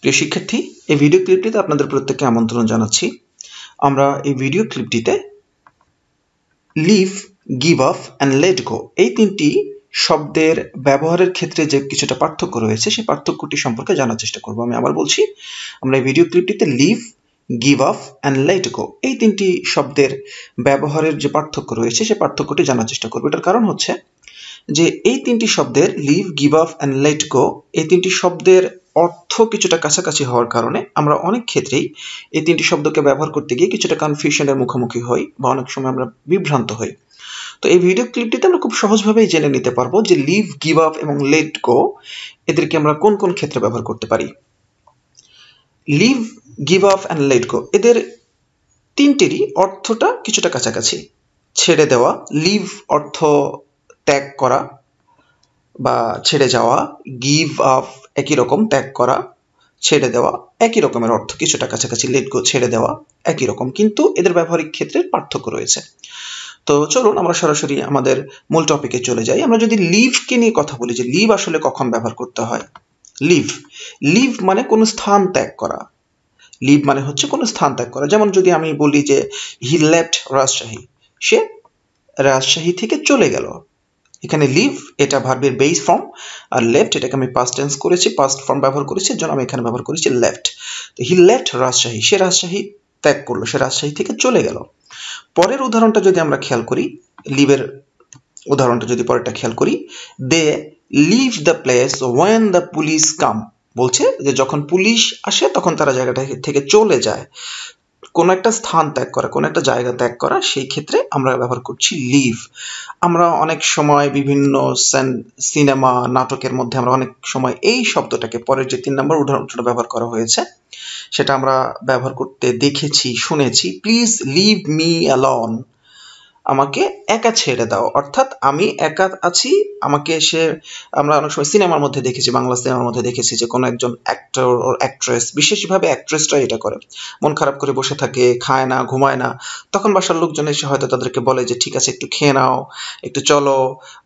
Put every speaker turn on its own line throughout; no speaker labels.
প্রিয় শিক্ষার্থী, এই ভিডিও ক্লিপটিতে আপনাদের প্রত্যেককে আমন্ত্রণ জানাচ্ছি। আমরা এই ভিডিও ক্লিপটিতে leave, give up and let go এই তিনটি শব্দের ব্যবহারের ক্ষেত্রে যে কিছুটা পার্থক্য রয়েছে সেই পার্থক্যটি সম্পর্কে জানার চেষ্টা করব। আমি আবার বলছি, আমরা এই ভিডিও ক্লিপটিতে leave, give up and let go এই তিনটি শব্দের ব্যবহারের যে পার্থক্য রয়েছে সেই পার্থক্যটি জানার চেষ্টা করব। এটার কারণ হচ্ছে যে এই তিনটি শব্দের leave, give up and let go এই তিনটি শব্দের অর্থ কিছুটা কাছাকাছি হওয়ার কারণে আমরা অনেক ক্ষেত্রেই এই তিনটি শব্দকে ব্যবহার করতে গিয়ে কিছুটা কনফিউশনের মুখোমুখি হই বা অনেক সময় আমরা বিভ্রান্ত হই। তো এই ভিডিও ক্লিপটিতে আমরা খুব সহজভাবেই জেনে নিতে পারবো যে লিভ, গিভ আপ এবং লেট গো এদেরকে আমরা কোন কোন ক্ষেত্রে ব্যবহার করতে পারি। Leave, give up and let go এদের তিনটেরই অর্থটা কিছুটা কাছাকাছি। ছেড়ে দেওয়া, লিভ অর্থ ত্যাগ করা বা ছেড়ে যাওয়া, গিভ আপ একই রকম, ত্যাগ করা, ছেড়ে দেওয়া একই রকমের অর্থ, কিছুটা কাছাকাছি। লেট গো ছেড়ে দেওয়া একই রকম, কিন্তু এদের ব্যবহারিক ক্ষেত্রে পার্থক্য রয়েছে। তো চলুন আমরা সরাসরি আমাদের মূল টপিকে চলে যাই। আমরা যদি লিভকে নিয়ে কথা বলি যে লিভ আসলে কখন ব্যবহার করতে হয়। লিভ, লিভ মানে কোনো স্থান ত্যাগ করা। লিভ মানে হচ্ছে কোনো স্থান ত্যাগ করা। যেমন যদি আমি বলি যে হি লেফট রাজশাহী, সে রাজশাহী থেকে চলে গেল। এখানে লিভ এটা ভার্বের বেস ফর্ম, আর লেফট এটাকে আমি পাস্ট টেন্স করেছি, পাস্ট ফর্ম ব্যবহার করেছি, এর জন্য আমি এখানে ব্যবহার করেছি লেফট। তো হি লেফট রাজশাহী, সে রাজশাহী ত্যাগ করলো, সে রাজশাহী থেকে চলে গেল। পরের উদাহরণটা যদি আমরা খেয়াল করি, লিভের উদাহরণটা যদি পরেরটা খেয়াল করি, they leave the place when the police come, বলছে যে যখন পুলিশ আসে তখন তারা জায়গাটা থেকে চলে যায়। কোনো একটা স্থান ত্যাগ করা, কোনো একটা জায়গা ত্যাগ করা, সেই ক্ষেত্রে আমরা ব্যবহার করছি লিভ। আমরা অনেক সময় বিভিন্ন সিনেমা, নাটকের মধ্যে আমরা অনেক সময় এই শব্দটাকে, পরের যে 3 নম্বর উদাহরণটা ব্যবহার করা হয়েছে সেটা আমরা ব্যবহার করতে দেখেছি, শুনেছি। প্লিজ লিভ মি অ্যালোন, আমাকে একা ছেড়ে দাও, অর্থাৎ আমি একা আছি, আমাকে সে, আমরা অনেক সময় সিনেমার মধ্যে দেখেছি, বাংলা সিনেমার মধ্যে দেখেছি যে কোনো একজন অ্যাক্টর ও অ্যাক্ট্রেস, বিশেষভাবে অ্যাক্ট্রেসরা এটা করে, মন খারাপ করে বসে থাকে, খায় না, ঘুমায় না, তখন বাসার লোকজন এসে হয়তো তাদেরকে বলে যে ঠিক আছে একটু খেয়ে নাও, একটু চলো,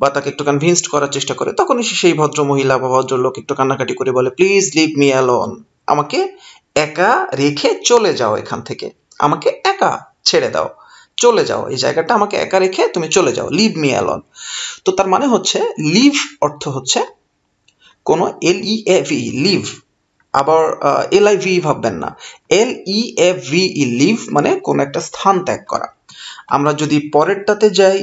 বা তাকে একটু কনভিন্সড করার চেষ্টা করে। তখন এসে সেই ভদ্র মহিলা বা ভদ্রলোক একটু কান্নাকাটি করে বলে প্লিজ লিভ মি অ্যালোন, আমাকে একা রেখে চলে যাও এখান থেকে, আমাকে একা ছেড়ে দাও, চলে যাও, এই জায়গাটা আমাকে একা রেখে তুমি চলে যাও, লিভ মি অ্যালোন। তো তার মানে হচ্ছে লিভ অর্থ হচ্ছে কোনো LEAVE লিভ, আবার LIV ভাববেন না, LEAVE লিভ মানে কোনো একটা স্থান ত্যাগ করা। আমরা যদি পরেরটাতে যাই,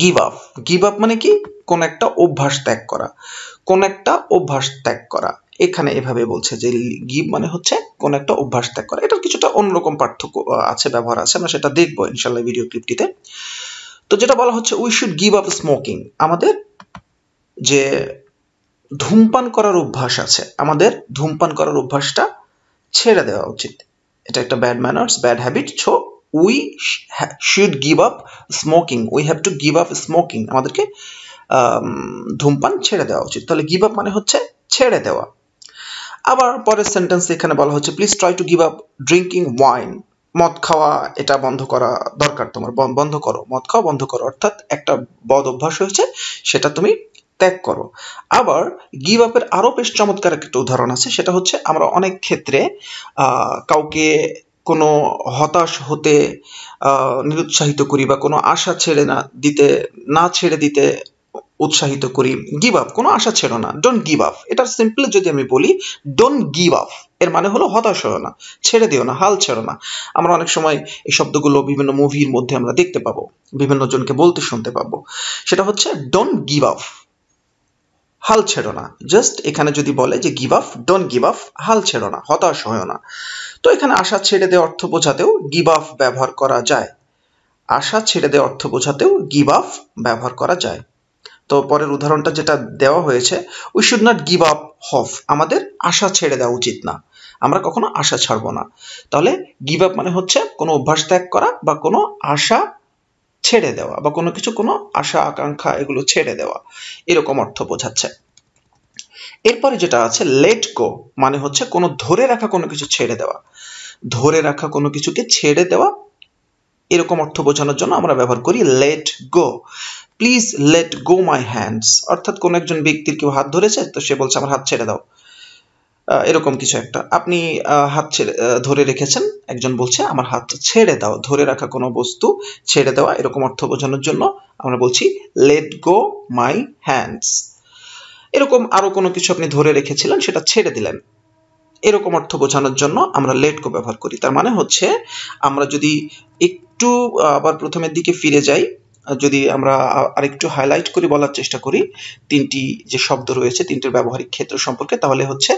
গিভ আপ, গিভ আপ মানে কি কোন একটা অভ্যাস ত্যাগ করা, কোন একটা অভ্যাস ত্যাগ করা। এখানে এভাবে বলছে যে গিভ মানে হচ্ছে কোন একটা অভ্যাস ত্যাগ করা। এটার কিছুটা অন্যরকম পার্থক্য আছে, ব্যবহার আছে, আমরা সেটা দেখবো ইনশাআল্লাহ ভিডিও ক্লিপটিতে। তো যেটা বলা হচ্ছে we should give up smoking, আমাদের যে ধূমপান করার অভ্যাস আছে, আমাদের ধূমপান করার অভ্যাসটা ছেড়ে দেওয়া উচিত। এটা একটা bad manners, bad habit. So we should give up smoking, we have to give up smoking, আমাদেরকে ধূমপান ছেড়ে দেওয়া উচিত। তাহলে গিভ আপ মানে হচ্ছে ছেড়ে দেওয়া। আবার পরের সেন্টেন্স এখানে বলা হচ্ছে please try to give up drinking wine, মদ খাওয়া এটা বন্ধ করা দরকার, তোমার বন্ধ করো, মদ খাওয়া বন্ধ করো, অর্থাৎ একটা বদ অভ্যাস হয়েছে সেটা তুমি ত্যাগ করো। আবার গিভ আপের আরো বেশ চমৎকার একটা উদাহরণ আছে, সেটা হচ্ছে আমরা অনেক ক্ষেত্রে কাউকে কোনো হতাশ হতে নিরুৎসাহিত করি বা কোনো আশা না ছেড়ে দিতে উৎসাহিত করি। গিভ আপ, কোনো আশা ছেড়ো না, ডোন্ট গিভ আপ। এটা সিম্পল যদি আমি বলি ডোন্ট গিভ আপ, এর মানে হলো হতাশ হও না, ছেড়ে দিও না, হাল ছেড়ো না। আমরা অনেক সময় এই শব্দগুলো বিভিন্ন মুভির মধ্যে আমরা দেখতে পাবো, বিভিন্ন জনকে বলতে শুনতে পাবো। সেটা হচ্ছে ডোন্ট গিভ আপ, হাল ছেড়ো না। জাস্ট এখানে যদি বলে যে give up, don't give up, হাল ছেড়ো না, হতাশ হও না। তো এখানে আশা ছেড়ে দেওয়ার অর্থ বোঝাতেও গিভ আপ ব্যবহার করা যায়, আশা ছেড়ে দেওয়ার অর্থ বোঝাতেও গিভ আপ ব্যবহার করা যায়। তো পরের উদাহরণটা যেটা দেওয়া হয়েছে, we should not give up hope, আমাদের আশা ছেড়ে দেওয়া উচিত না, আমরা কখনো আশা ছাড়বো না। তাহলে গিভ আপ মানে হচ্ছে কোনো অভ্যাস ত্যাগ করা বা কোনো আশা ছেড়ে দেওয়া, বা কোনো কিছু, কোনো আশা আকাঙ্ক্ষা এগুলো ছেড়ে দেওয়া, এরকম অর্থ বোঝাচ্ছে। এরপরে যেটা আছে লেট গো, মানে হচ্ছে কোনো ধরে রাখা কোনো কিছু ছেড়ে দেওয়া, ধরে রাখা কোনো কিছুকে ছেড়ে দেওয়া, এরকম অর্থ বোঝানোর জন্য আমরা ব্যবহার করি let go. Please let go my hands, অর্থাৎ কোন একজন ব্যক্তির কেউ হাত ধরেছে, তো সে বলছে আমার হাত ছেড়ে দাও। এরকম কিছু একটা আপনি হাত ধরে রেখেছেন, একজন বলছে আমার হাত ছেড়ে দাও, ধরে রাখা কোনো বস্তু ছেড়ে দেওয়া, এরকম অর্থ বোঝানোর জন্য আমরা বলছি লেট গো মাই হ্যান্ডস। এরকম আরো কোনো কিছু আপনি ধরে রেখেছিলেন, সেটা ছেড়ে দিলেন, এরকম অর্থ বোঝানোর জন্য আমরা লেট গো ব্যবহার করি। তার মানে হচ্ছে আমরা যদি একটু আবার প্রথমের দিকে ফিরে যাই, যদি আমরা আরেকটু হাইলাইট করে বলার চেষ্টা করি তিনটি যে শব্দ রয়েছে তিনটির ব্যবহারিক ক্ষেত্র সম্পর্কে, তাহলে হচ্ছে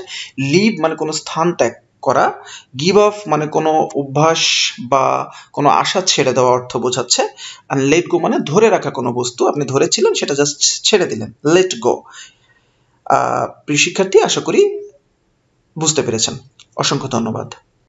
লিভ মানে কোনো স্থান ত্যাগ করা, গিভ অফ মানে কোনো অভ্যাস বা কোনো আশা ছেড়ে দেওয়া অর্থ বোঝাচ্ছে, আর লেট গো মানে ধরে রাখা কোনো বস্তু আপনি ধরেছিলেন সেটা জাস্ট ছেড়ে দিলেন, লেট গো। প্রিয় শিক্ষার্থী, আশা করি বুঝতে পেরেছেন। অসংখ্য ধন্যবাদ।